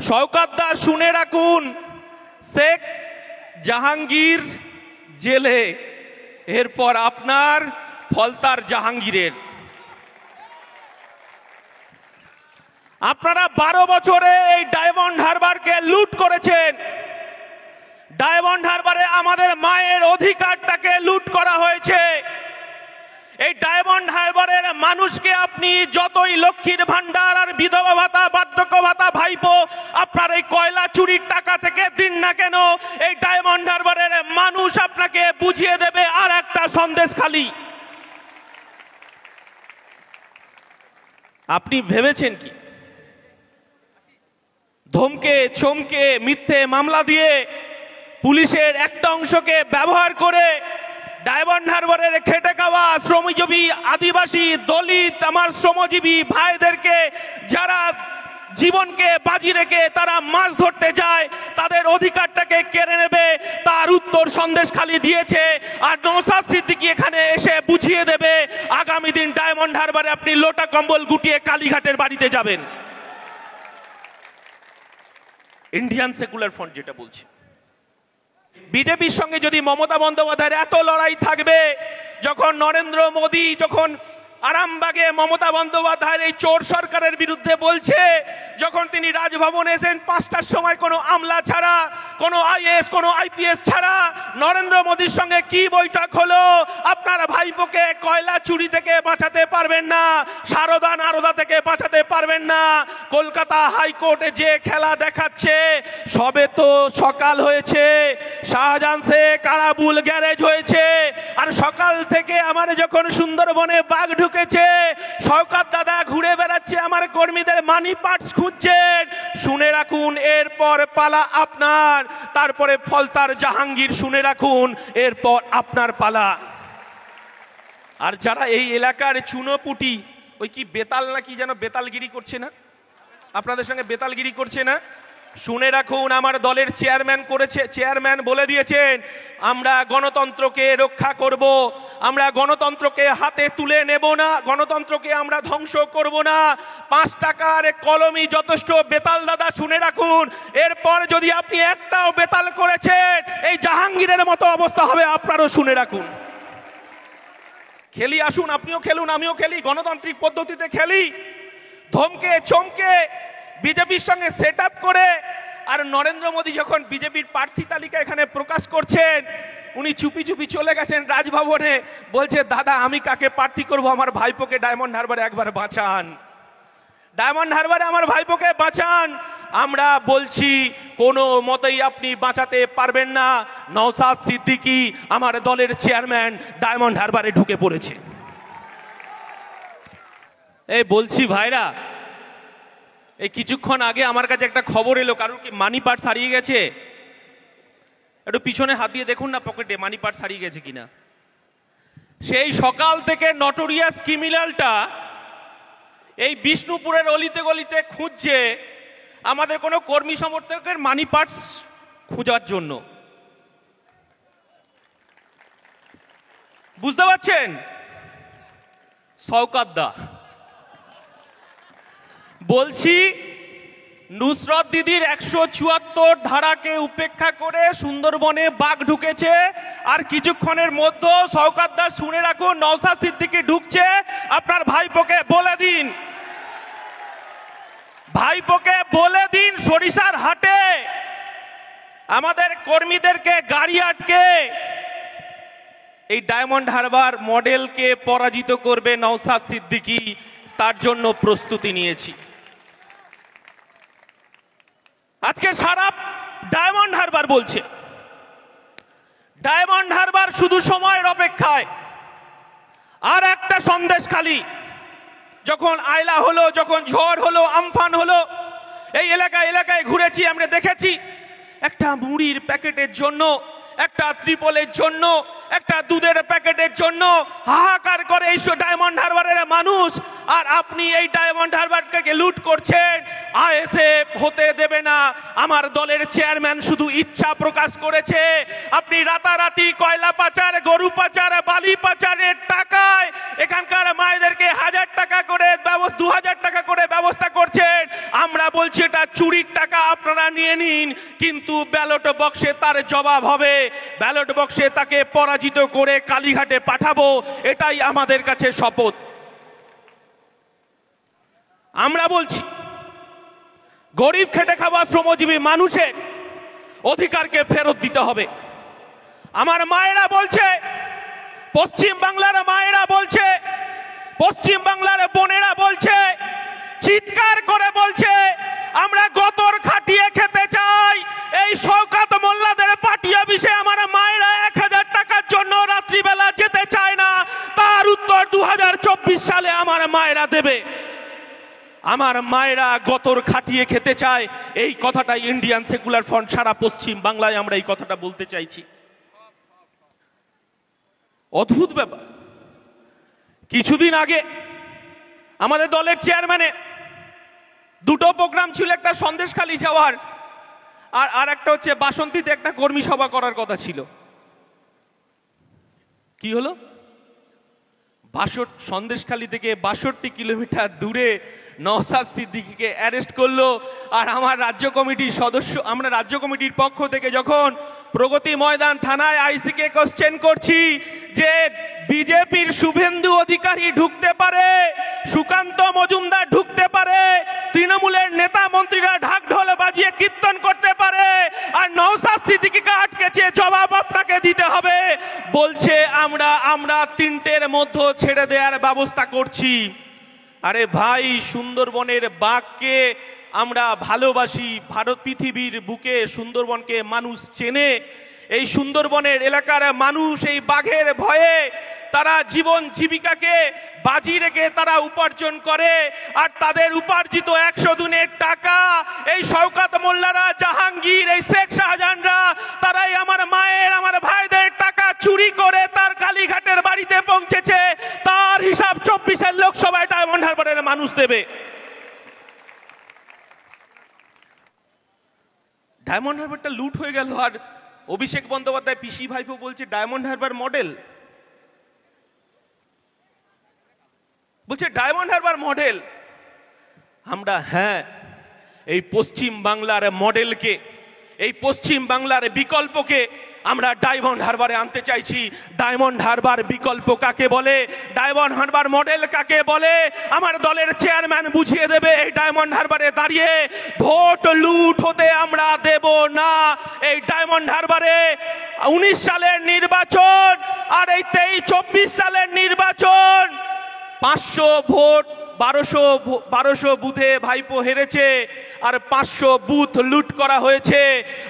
শওকত দা শুনে রাখুন, শেখ জাহাঙ্গীর জেলে, এরপর আপনার ফলতার জাহাঙ্গীরের। আপনারা 12 বছরে এই ডায়মন্ড হারবারকে লুট করেছেন। ডায়মন্ড হারবারে আমাদের মায়ের অধিকারটাকে লুট করা হয়েছে। এই ডায়মন্ড হারবারের মানুষকে আপনি যতই লক্ষ্মীর ভান্ডার আর বিধবা ভাতা, বার্ধক্য ভাতা, ভাইপো আপনার এই কয়লা চুরির টাকা থেকে দিন না কেন, এই ডায়মন্ড হারবারের মানুষ আপনাকে বুঝিয়ে দেবে আর একটা সন্দেশখালি। আপনি ভেবেছেন কি ধমকে চমকে মিথ্যে মামলা দিয়ে পুলিশের একটা অংশকে ব্যবহার করে ডায়মন্ড হারবারের খেটে খাওয়া শ্রমজীবী, আদিবাসী, দলিত, আমার শ্রমজীবী ভাইদেরকে যারা জীবনকে বাজি রেখে তারা মাছ ধরতে যায়, তাদের অধিকারটাকে কেড়ে নেবে, তার উত্তর সন্দেশখালি দিয়েছে। আর নওশাদ সিদ্দিকী এখানে এসে বুঝিয়ে দেবে আগামী দিন ডায়মন্ড হারবারে আপনি লোটা কম্বল গুটিয়ে কালীঘাটের বাড়িতে যাবেন। ইন্ডিয়ান সেকুলার ফ্রন্ট যেটা বলছে, বিজেপির সঙ্গে যদি মমতা বন্দ্যোপাধ্যায়ের এত লড়াই থাকবে, যখন নরেন্দ্র মোদী যখন আরামবাগে মমতা বন্দ্যোপাধ্যায়ের এই চোর সরকারের বিরুদ্ধে বলছে, যখন তিনি রাজভবনে এসেন 5টার সময় কোনো আমলা ছাড়া, কোনো আইএস, কোনো আইপিএস ছাড়া, নরেন্দ্র মোদীর সঙ্গে কি বৈঠক হলো? আপনার ভাইপোকে কয়লা চুরি থেকে বাঁচাতে পারবেন না, সারদা নারদা থেকে বাঁচাতে পারবেন না। কলকাতা হাইকোর্টে যে খেলা দেখাচ্ছে, সবে তো সকাল হয়েছে, শাহজাহান শেখ কারাবুল গ্যারেজ হয়েছে, আর সকাল থেকে আমার যখন সুন্দরবনে বাঘ ঢুকেছে, শওকত দাদা ঘুরে বেড়াচ্ছে আমার কর্মীদের মানি পার্টস খুঁজছেন। শুনে রাখুন, এরপর পালা আপনার, তারপরে ফলতার জাহাঙ্গীর, শুনে রাখুন এরপর আপনার পালা। আর যারা এই এলাকার চুনোপুটি, ওই কি বেতাল না কি যেন বেতালগিরি করছে না, আপনাদের সঙ্গে বেতালগিরি করছে না, শুনে রাখুন আমার দলের চেয়ারম্যান বলে দিয়েছেন, আমরা গণতন্ত্রকে রক্ষা করব, আমরা গণতন্ত্রকে হাতে তুলে নেব না, গণতন্ত্রকে আমরা ধ্বংস করব না। 5 টাকার কলমই যথেষ্ট। বেতাল দাদা শুনে রাখুন, এরপর যদি আপনি একটাও বেতাল করেছেন, এই জাহাঙ্গীরের মতো অবস্থা হবে আপনারও, শুনে রাখুন। খেলি, আসুন আপনিও খেলুন, আমিও খেলি, গণতান্ত্রিক পদ্ধতিতে খেলি, ধমকে চমকে বিজেপির সঙ্গে সেট আপ করে। আর নরেন্দ্র মোদী যখন বিজেপির প্রার্থী তালিকা এখানে প্রকাশ করছেন, উনি চুপি চুপি চলে গেছেন রাজভবনে, বলছে দাদা আমি কাকে প্রার্থী করব, আমার ভাইপোকে ডায়মন্ড হারবারে একবার বাঁচান, ডায়মন্ড হারবারে আমার ভাইপোকে বাঁচান। আমরা বলছি কোনো মতেই আপনি বাঁচাতে পারবেন না। নওশাদ সিদ্দিকী আমার দলের চেয়ারম্যান ডায়মন্ড হারবারে ঢুকে পড়েছে। এই বলছি ভাইরা, এই কিছুক্ষণ আগে আমার কাছে একটা খবর এলো, কারোর কি মানি পার্স হারিয়ে গেছে? একটু পিছনে হাত দিয়ে দেখুন না পকেটে মানি পার্স হারিয়ে গেছে কিনা। সেই সকাল থেকে নটোরিয়াস ক্রিমিনালটা এই বিষ্ণুপুরের অলিতে গলিতে খুঁজছে আমাদের কোনো কর্মী সমর্থকের মানি পার্স খোঁজার জন্য। বুঝতে পারছেন? শওকত দা বলছি, নুসরত দিদির 174 ধারাকে উপেক্ষা করে সুন্দরবনে বাঘ ঢুকেছে, আর কিছুক্ষণের মধ্যে শওকত দা শুনে রাখুন নওশাদ সিদ্দিকী ঢুকছে। আপনার ভাইপোকে বলে দিন, ভাইপোকে বলে দিন সরিষার হাটে আমাদের কর্মীদেরকে গাড়ি আটকে এই ডায়মন্ড হারবার মডেলকে পরাজিত করবে নওশাদ সিদ্দিকী, তার জন্য প্রস্তুতি নিয়েছি। আজকে সারা ডায়মন্ড হারবার বলছে, ডায়মন্ড হারবার শুধু সময়ের অপেক্ষায়। আর একটা সন্দেশখালি, যখন আয়লা হলো, যখন ঝড় হলো, আমফান হলো, এই এলাকায় ঘুরেছি, আমরা দেখেছি একটা মুড়ির প্যাকেটের জন্য, একটা ত্রিপলের জন্য, একটা দুধের প্যাকেটের জন্য হাহাকার করে এই ডায়মন্ড হারবারের মানুষ। আর আপনি এই ডায়মন্ড হারবারকে লুট করছেন, আইএসএফ হতে দেবে না। আমার দলের চেয়ারম্যান শুধু ইচ্ছা প্রকাশ করেছে, আপনি রাতারাতি কয়লা পাচার, গরু পাচার, বালি পাচারের টাকা বাংলায় এখানকার মায়েদেরকে 1000 টাকা করে 2000 টাকা করে ব্যবস্থা করছেন। আমরা বলছি এটা চুরির টাকা, আপনারা নিয়ে নিন, কিন্তু ব্যালট বক্সে তার জবাব হবে, ব্যালট বক্সে তাকে পরাজিত করে কালীঘাটে পাঠাবো, এটাই আমাদের কাছে শপথ। আমরা বলছি গরিব খেটে খাওয়া শ্রমজীবী মানুষের অধিকারকে ফেরত দিতে হবে। আমার মায়েরা বলছে, পশ্চিম বাংলার মায়েরা বলছে, পশ্চিম বাংলার বোনেরা বলছে, চিৎকার করে বলছে, আমরা গতর খাটিয়ে খেতে চাই। এই শওকত মোল্লাদের পার্টি অফিসে আমার মায়েরা 1000 টাকার জন্য রাত্রিবেলা যেতে চায় না, তার উত্তর 2024 সালে আমার মায়েরা দেবে। আমার মায়েরা গতর খাটিয়ে খেতে চায়, এই কথাটাই ইন্ডিয়ান সেকুলার ফ্রন্ট সারা পশ্চিম বাংলায় আমরা এই কথাটা বলতে চাইছি। অদ্ভুত ব্যাপার, কিছুদিন আগে আমাদের দলের চেয়ারম্যানের দুটো প্রোগ্রাম ছিল, একটা সন্দেশখালী যাওয়ার আর একটা হচ্ছে বাসন্তীতে একটা কর্মী সভা করার কথা ছিল। কি হলো? সন্দেশখালী থেকে 62 কিলোমিটার দূরে নওশাদ সিদ্দিকীকে অ্যারেস্ট করলো। আর আমার রাজ্য কমিটির সদস্য, আমরা রাজ্য কমিটির পক্ষ থেকে যখন প্রগতি ময়দান থানায় আইসিকে কোশ্চেন করছি যে বিজেপির শুভেন্দু অধিকারী ঢুকতে পারে, সুকান্ত মজুমদার ঢুকতে পারে, তৃণমূলের নেতা মন্ত্রীরা ঢাক ঢোল বাজিয়ে কীর্তন করতে পারে, আর নওশাদ সিদ্দিকীকে আটকেছে, জবাব আপনাকে দিতে হবে। বলছে আমরা 3টের মধ্যে ছেড়ে দেওয়ার ব্যবস্থা করছি। আরে ভাই, সুন্দরবনের বাঘকে আমরা ভালোবাসি, ভারত পৃথিবীর বুকে সুন্দরবনকে মানুষ চেনে। এই সুন্দরবনের এলাকার মানুষ এই বাঘের ভয়ে তারা জীবন জীবিকাকে বাজি রেখে তারা উপার্জন করে, আর তাদের উপার্জিত 100 দিনের টাকা এই শওকত মোল্লারা, জাহাঙ্গীর, এই শেখ শাহজাহানরা, তারাই আমার মায়ের, আমার ভাইদের টাকা চুরি করে তার কালীঘাটের বাড়িতে পৌঁছেছে। তার হিসাব 24-এর লোকসভায় ডায়মন্ড হারবারের মানুষ দেবে। ডায়মন্ড হারবারটা লুট হয়ে গেল, আর অভিষেক বন্দ্যোপাধ্যায় পিসি ভাইপো বলছে ডায়মন্ড হারবার মডেল, বলছে ডায়মন্ড হারবার মডেল। আমরা এই পশ্চিম বাংলার মডেলকে, এই পশ্চিম বাংলার বিকল্পকে আমরা ডায়মন্ড হারবারে আনতে চাইছি। ডায়মন্ড হারবার বিকল্প কাকে বলে, ডায়মন্ড হারবার মডেল কাকে বলে, আমার দলের চেয়ারম্যান বুঝিয়ে দেবে। এই ডায়মন্ড হারবারে দাঁড়িয়ে ভোট লুট হতে আমরা দেব না। এই ডায়মন্ড হারবারে 19 সালের নির্বাচন আর এই 24 সালের নির্বাচন, 500 ভোট 1200 বুথে ভাইপো হেরেছে, আর 500 বুথ লুট করা হয়েছে।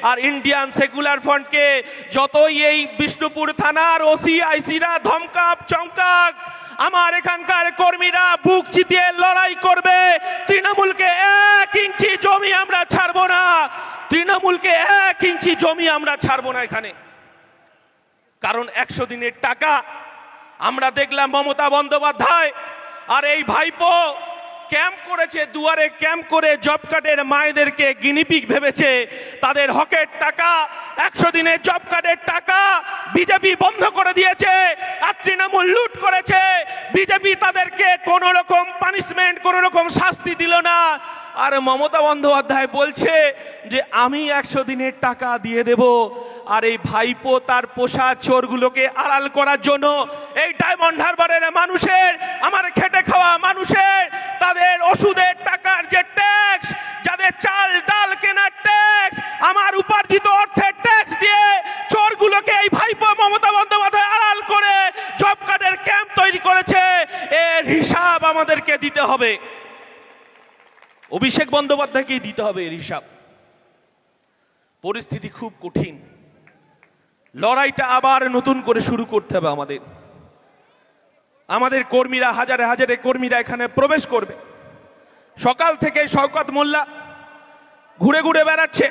আর ইন্ডিয়ান সেকুলার ফ্রন্টকে যতই এই বিষ্ণুপুর থানার ওসি আইসিরা ধমকাক চমকাক, আমার এখানকার কর্মীরা বুক চিতিয়ে লড়াই করবে। তৃণমূলকে 1 ইঞ্চি জমি আমরা ছাড়বো না, তৃণমূলকে 1 ইঞ্চি জমি আমরা ছাড়বো না এখানে। কারণ 100 দিনের টাকা আমরা দেখলাম মমতা বন্দ্যোপাধ্যায় আর এই ভাইপো ক্যাম্প করেছে, দুয়ারে ক্যাম্প করে জব কার্ডের মায়েদেরকে গিনিপিগ ভেবেছে। তাদের হকের টাকা, 100 দিনের জব কার্ডের টাকা বিজেপি বন্ধ করে দিয়েছে, আর তৃণমূল লুট করেছে। বিজেপি তাদেরকে কোনো রকম পানিশমেন্ট, কোনো রকম শাস্তি দিল না। আর মমতা বন্দ্যোপাধ্যায় বলছে যে আমি 100 দিনের টাকা দিয়ে দেব। আর এই ভাইপো তার পোষা চোরগুলোকে আড়াল করার জন্য এই ডায়মন্ড হারবারের মানুষের, আমার খেটে খাওয়া মানুষের, তাদের ওষুধের টাকার যে ট্যাক্স, যাদের চাল ডাল কেনার ট্যাক্স, আমার উপার্জিত অর্থের ট্যাক্স দিয়ে চোরগুলোকে এই ভাইপো মমতা বন্দ্যোপাধ্যায় আড়াল করে জব কার্ডের ক্যাম্প তৈরি করেছে। এর হিসাব আমাদেরকে দিতে হবে, অভিষেক বন্দ্যোপাধ্যায়কেই দিতে হবে এর হিসাব। পরিস্থিতি খুব কঠিন, লড়াইটা আবার নতুন করে শুরু করতে হবে আমাদের। আমাদের কর্মীরা, হাজারে হাজারে কর্মীরা এখানে প্রবেশ করবে। সকাল থেকে শওকত মোল্লা ঘুরে ঘুরে বেড়াচ্ছে,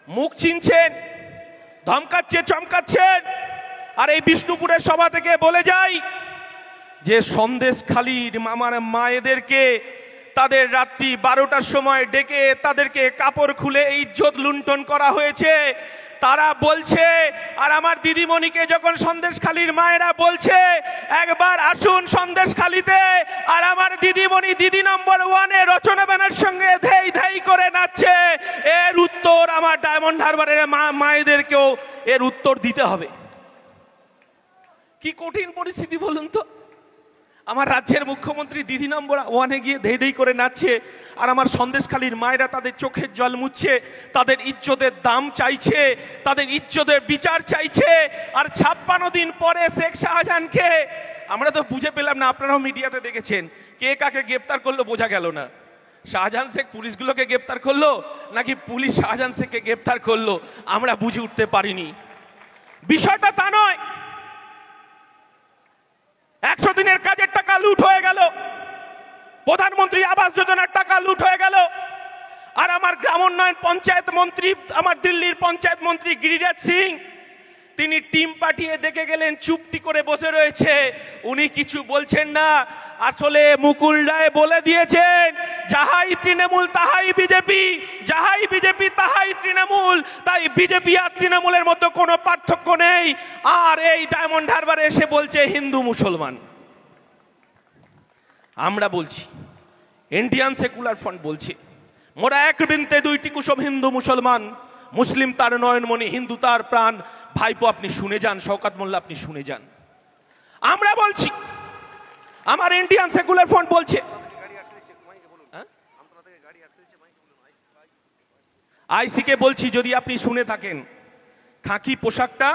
মুখ চিনছেন, ধমকাচ্ছে, চমকাচ্ছেন। আর এই বিষ্ণুপুরের সভা থেকে বলে যাই যে সন্দেশখালীর আমার মায়েদেরকে তাদের রাত্রি 12টার সময় ডেকে তাদেরকে কাপড় খুলে ইজ্জত লুণ্ঠন করা হয়েছে। তারা বলছে, আর আমার দিদিমণিকে যখন সন্দেশখালীর মায়েরা বলছে একবার আসুন সন্দেশখালীতে, আর আমার দিদিমণি দিদি নম্বর 1-এ রচনা ব্যানার সঙ্গে ধেই ধেই করে নাচছে, এর উত্তর আমার ডায়মন্ড হারবারের মায়েদেরকেও এর উত্তর দিতে হবে। কি কঠিন পরিস্থিতি বলুন তো। আমার রাজ্যের মুখ্যমন্ত্রী দিদি নম্বর 1-এ গিয়ে ধেই ধেই করে নাচছে, আর আমার সন্দেশখালীর মায়েরা তাদের চোখের জল মুছছে, তাদের ইজ্জতের দাম চাইছে, তাদের ইজ্জতের বিচার চাইছে। আর 56 দিন পরে শেখ শাহজাহানকে আমরা তো বুঝে পেলাম না, আপনারাও মিডিয়াতে দেখেছেন, কে কাকে গ্রেপ্তার করলো বোঝা গেল না। শাহজাহান শেখ পুলিশগুলোকে গ্রেপ্তার করলো নাকি পুলিশ শাহজাহান শেখকে গ্রেপ্তার করলো, আমরা বুঝে উঠতে পারিনি। বিষয়টা তা নয়। 100 দিনের কাজের টাকা লুট হয়ে গেল, প্রধানমন্ত্রী আবাস যোজনার টাকা লুট হয়ে গেল, আর আমার গ্রাম উন্নয়ন পঞ্চায়েত মন্ত্রী, আমার দিল্লির পঞ্চায়েত মন্ত্রী গিরিরাজ সিং, তিনি টিম পাঠিয়ে দেখে গেলেন, চুপটি করে বসে রয়েছে, উনি কিছু বলছেন না। আসলে মুকুল রায় বলে দিয়েছেন, যাহাই তৃণমূল তাহাই বিজেপি, যাহাই বিজেপি তাহাই তৃণমূল, তাই বিজেপি আর তৃণমূলের মধ্যে কোনো পার্থক্য নেই। আর এই ডায়মন্ড হারবারে এসে বলছে হিন্দু মুসলমান। আমরা বলছি, ইন্ডিয়ান সেকুলার ফ্রন্ট বলছে, মোরা এক বৃন্তে দুইটি কুসুম, হিন্দু মুসলমান, মুসলিম তার নয়নমণি, হিন্দু তার প্রাণ। ভাইপো আপনি শুনে যান, শওকত মোল্লা আপনি শুনে যান। আমরা বলছি, আমার ইন্ডিয়ান সেকুলার ফ্রন্ট বলছে, আইসিকে বলছি, যদি আপনি শুনে থাকেন, খাকি পোশাকটা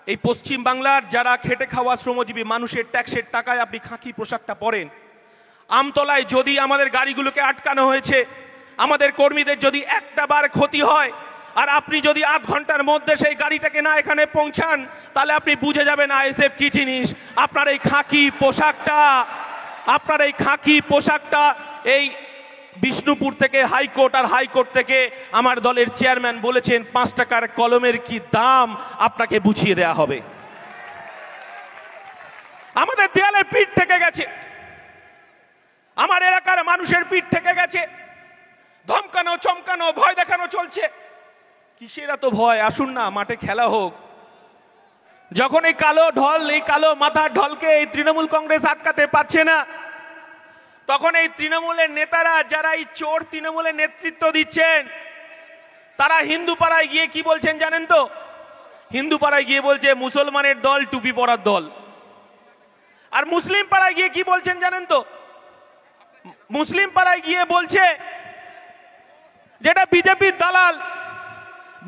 এই পশ্চিম বাংলার যারা খেটে খাওয়া শ্রমজীবী মানুষের ট্যাক্সের টাকায় আপনি খাকি পোশাকটা পরেন। আমতলায় যদি আমাদের গাড়িগুলোকে আটকানো হয়েছে, আমাদের কর্মীদের যদি একটা বার ক্ষতি হয়, আর আপনি যদি আধ ঘন্টার মধ্যে সেই গাড়িটাকে না এখানে পৌঁছান, তাহলে আপনি বুঝে যাবেন আইএসএফ কি জিনিস। আপনার এই খাকি পোশাকটা, আপনার এই খাকি পোশাকটা এই বিষ্ণুপুর থেকে হাইকোর্ট, আর হাইকোর্ট থেকে আমার দলের চেয়ারম্যান বলেছেন 5 টাকার কলমের কি দাম আপনাকে বুঝিয়ে দেয়া হবে। আমাদের দেয়ালের পিঠ থেকে গেছে, আমার এলাকার মানুষের পিঠ থেকে গেছে, ধমকানো চমকানো ভয় দেখানো চলছে। কিসের এত ভয়? আসুন না মাঠে খেলা হোক। যখন এই কালো ঢল, এই কালো মাথার ঢলকে এই তৃণমূল কংগ্রেস আটকাতে পারছে না, তখন এই তৃণমূলের নেতারা, যারা এই চোর তৃণমূলের নেতৃত্ব দিচ্ছেন, তারা হিন্দু পাড়ায় গিয়ে কি বলছেন জানেন তো? হিন্দু পাড়ায় গিয়ে বলছে মুসলমানের দল, টুপি পরার দল। আর মুসলিম পাড়ায় গিয়ে কি বলছেন জানেন তো? মুসলিম পাড়ায় গিয়ে বলছে যেটা বিজেপির দালাল,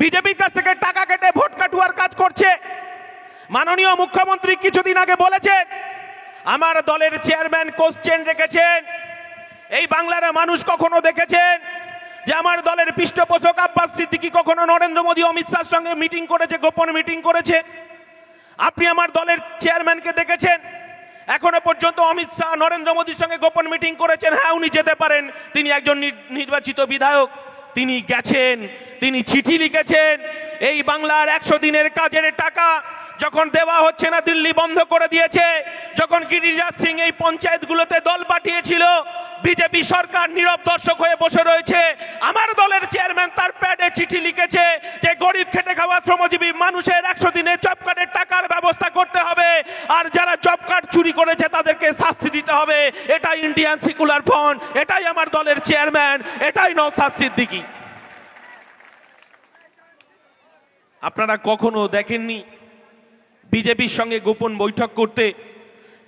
বিজেপির কাছ থেকে টাকা কেটে ভোট কাটুয়ার কাজ করছে। মাননীয় মুখ্যমন্ত্রী কিছুদিন আগে বলেছেন, আমার দলের চেয়ারম্যান কোশ্চেন রেখেছেন, এই বাংলার মানুষ কখনো দেখেছেন যে আমার দলের পৃষ্ঠপোষক আব্বাস সিদ্দিকী কখনো নরেন্দ্র মোদী অমিত শাহর সঙ্গে মিটিং করেছে, গোপন মিটিং করেছে? আপনি আমার দলের চেয়ারম্যানকে দেখেছেন এখনো পর্যন্ত অমিত শাহ নরেন্দ্র মোদীর সঙ্গে গোপন মিটিং করেছেন? হ্যাঁ, উনি যেতে পারেন, তিনি একজন নির্বাচিত বিধায়ক, তিনি গেছেন, তিনি চিঠি লিখেছেন। এই বাংলার 100 দিনের কাজের টাকা যখন দেওয়া হচ্ছে না, দিল্লি বন্ধ করে দিয়েছে। যখন গিরিরাজ সিং এই পঞ্চায়েতগুলোতে দল পাঠিয়েছিল, বিজেপি সরকার নীরব দর্শক হয়ে বসে রয়েছে। আমার দলের চেয়ারম্যান তার প্যাডে চিঠি লিখেছে যে গরিব খেটে খাওয়া শ্রমজীবী মানুষের 100 দিনের জব কার্ডের টাকার ব্যবস্থা করতে হবে, আর যারা জব কার্ড চুরি করেছে তাদেরকে শাস্তি দিতে হবে। এটাই ইন্ডিয়ান সেকুলার ফ্রন্ট, এটাই আমার দলের চেয়ারম্যান, এটাই নওশাদ সিদ্দিকী। আপনারা কখনো দেখেননি বিজেপির সঙ্গে গোপন বৈঠক করতে,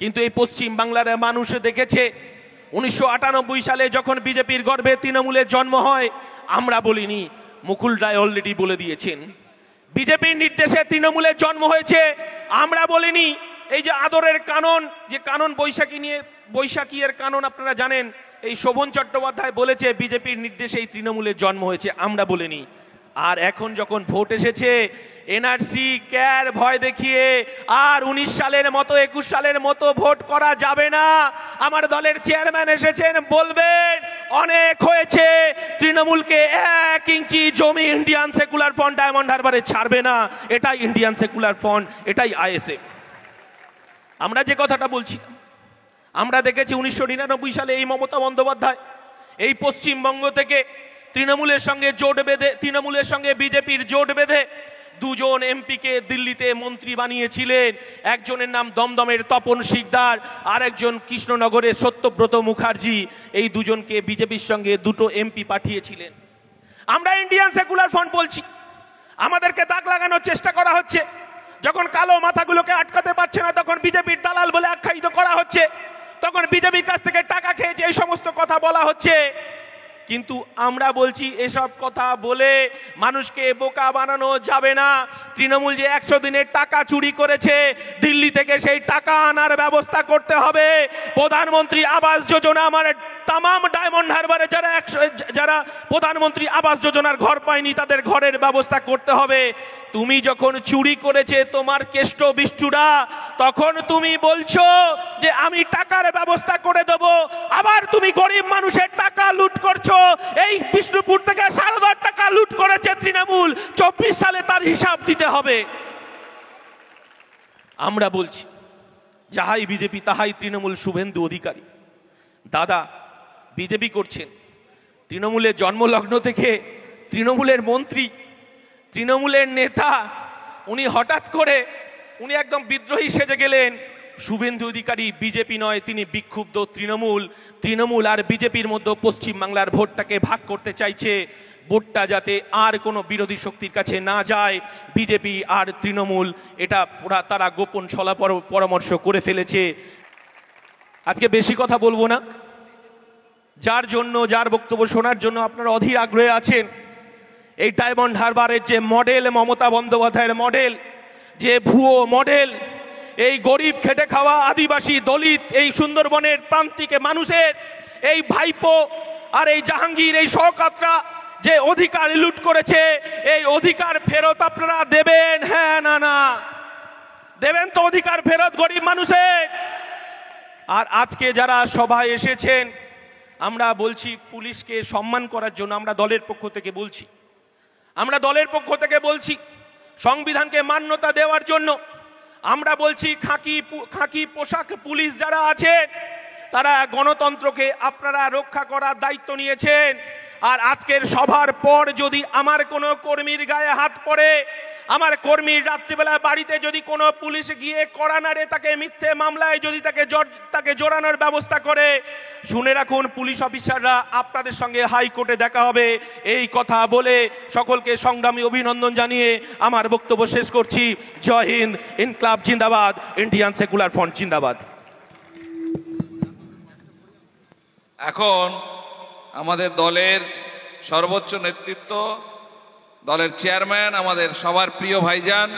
কিন্তু এই পশ্চিম বাংলার মানুষ দেখেছে। 1998 সালে যখন বিজেপির গর্ভে তৃণমূলের জন্ম হয়, আমরা বলিনি, মুকুল রায় অলরেডি বলে দিয়েছেন। বিজেপির নির্দেশে তৃণমূলের জন্ম হয়েছে, আমরা বলিনি। এই যে আদরের কানন, যে কানন বৈশাখী নিয়ে, বৈশাখী এর কানন আপনারা জানেন, এই শোভন চট্টোপাধ্যায় বলেছে বিজেপির নির্দেশে এই তৃণমূলের জন্ম হয়েছে, আমরা বলিনি। আর এখন যখন ভোট এসেছে, এনআরসি ক্যার ভয় দেখিয়ে আর 19 সালের মতো 21 সালের মতো ভোট করা যাবে না। আমার দলের চেয়ারম্যান এসেছেন, বলবেন অনেক হয়েছে, তৃণমূলকে 1 ইঞ্চি জমি ইন্ডিয়ান সেকুলার ফ্রন্ট ডায়মন্ড হারবারে ছাড়বে না। এটাই ইন্ডিয়ান সেকুলার ফ্রন্ট, এটাই আইএসএফ। আমরা যে কথাটা বলছি, আমরা দেখেছি 1999 সালে এই মমতা বন্দ্যোপাধ্যায় এই পশ্চিমবঙ্গ থেকে তৃণমূলের সঙ্গে জোট বেঁধে, তৃণমূলের সঙ্গে বিজেপির জোট বেঁধে দুজন এমপিকে দিল্লিতে মন্ত্রী বানিয়েছিলেন, একজনের নাম দমদমের তপন শিকদার, আর একজন কৃষ্ণনগরের সত্যব্রত মুখার্জি। এই দুজনকে বিজেপির সঙ্গে দুটো এমপি পাঠিয়েছিলেন। আমরা ইন্ডিয়ান সেকুলার ফ্রন্ট বলছি, আমাদেরকে দাগ লাগানোর চেষ্টা করা হচ্ছে। যখন কালো মাথাগুলোকে আটকাতে পারছে না, তখন বিজেপির দালাল বলে আখ্যায়িত করা হচ্ছে, তখন বিজেপির কাছ থেকে টাকা খেয়েছে এই সমস্ত কথা বলা হচ্ছে। কিন্তু আমরা বলছি এসব কথা বলে মানুষকে বোকা বানানো যাবে না। তৃণমূল যে 100 দিনের টাকা চুরি করেছে, দিল্লি থেকে সেই টাকা আনার ব্যবস্থা করতে হবে। প্রধানমন্ত্রী আবাস যোজনা, মানে তামাম ডায়মন্ড হারবারে যারা প্রধানমন্ত্রী আবাস যোজনার ঘর পায়নি, তাদের ঘরের ব্যবস্থা করতে হবে। তুমি যখন চুরি করেছে তোমার কেষ্ট বিষ্টুরা, তখন তুমি বলছো যে আমি টাকার ব্যবস্থা করে দেব, আবার তুমি গরিব মানুষের টাকা লুট করছো। এই বিষ্ণুপুর থেকে 10,500 টাকা লুট করেছে তৃণমূল, 24 সালে তার হিসাব দিতে হবে। আমরা বলছি যাহাই বিজেপি তাহাই তৃণমূল। শুভেন্দু অধিকারী দাদা বিজেপি করছেন, তৃণমূলের জন্মলগ্ন থেকে তৃণমূলের মন্ত্রী, তৃণমূলের নেতা, উনি হঠাৎ করে উনি একদম বিদ্রোহী সেজে গেলেন। শুভেন্দু অধিকারী বিজেপি নয়, তিনি বিক্ষুব্ধ তৃণমূল। তৃণমূল আর বিজেপির মধ্যে পশ্চিমবাংলার ভোটটাকে ভাগ করতে চাইছে। ভোটটা যাতে আর কোনো বিরোধী শক্তির কাছে না যায়, বিজেপি আর তৃণমূল এটা তারা গোপন সলা পরামর্শ করে ফেলেছে। আজকে বেশি কথা বলবো না, যার বক্তব্য শোনার জন্য আপনারা অধীর আগ্রহে আছেন। এই ডায়মন্ড হারবারের যে মডেল, মমতা বন্দ্যোপাধ্যায়ের মডেল, যে ভুয়ো মডেল, এই গরিব খেটে খাওয়া আদিবাসী দলিত এই সুন্দরবনের প্রান্তিক মানুষের এই ভাইপো আর এই জাহাঙ্গীর, এই শওকতরা যে অধিকার লুট করেছে, এই অধিকার ফেরত আপনারা দেবেন? হ্যাঁ না না দেবেন তো অধিকার ফেরত গরিব মানুষের? আর আজকে যারা সভায় এসেছেন, আমরা বলছি পুলিশকে সম্মান করার জন্য। আমরা দলের পক্ষ থেকে বলছি সংবিধানকে মান্যতা দেওয়ার জন্য। আমরা বলছি খাকি পোশাক পুলিশ যারা আছেন, তারা গণতন্ত্রকে আপনারা রক্ষা করার দায়িত্ব নিয়েছেন। আর আজকের সভার পর যদি আমার কোনো কর্মীর গায়ে হাত পড়ে, আমার কর্মীর রাত্রিবেলা বাড়িতে যদি কোনো পুলিশ গিয়ে কড়া নাড়ে, তাকে মিথ্যে মামলায় যদি তাকে জড়ানোর ব্যবস্থা করে, শুনে রাখুন পুলিশ অফিসাররা আপনাদের সঙ্গে হাইকোর্টে দেখা হবে। এই কথা বলে সকলকে সংগ্রামী অভিনন্দন জানিয়ে আমার বক্তব্য শেষ করছি। জয় হিন্দ, ইনকলাব জিন্দাবাদ, ইন্ডিয়ান সেকুলার ফ্রন্ট জিন্দাবাদ। এখন আমাদের দলের সর্বোচ্চ নেতৃত্ব, দলের চেয়ারম্যান, আমাদের সবার প্রিয় ভাইজান